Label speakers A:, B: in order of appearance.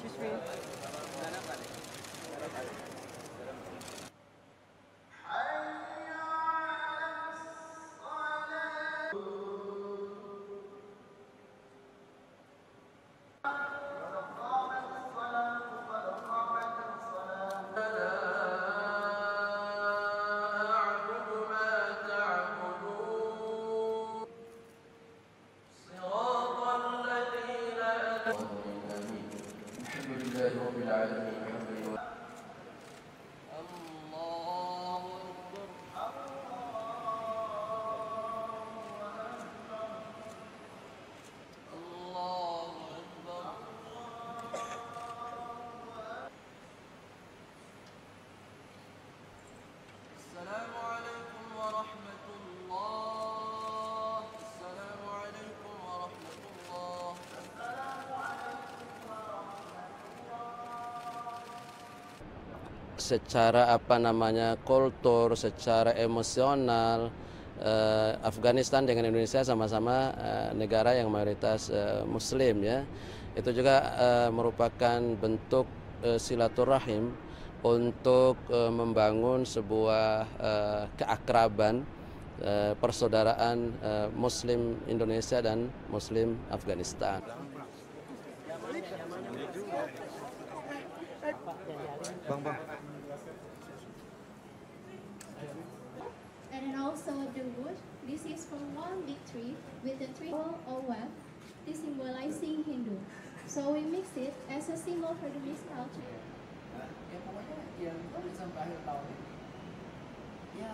A: Excuse me.
B: Assalamualaikum warahmatullah. Assalamualaikum warahmatullah.
C: Secara kultur, secara emosional, Afghanistan dengan Indonesia sama-sama negara yang mayoritas Muslim ya. Itu juga merupakan bentuk silaturahim untuk membangun sebuah keakraban, persaudaraan Muslim Indonesia dan Muslim Afghanistan.
D: And then also the wood. This is from one big tree with the tree or web. This symbolizing Hindu. So we mix it as a symbol for the mixed culture.
B: Ya pokoknya yang sampai akhir tahun ini. Ya.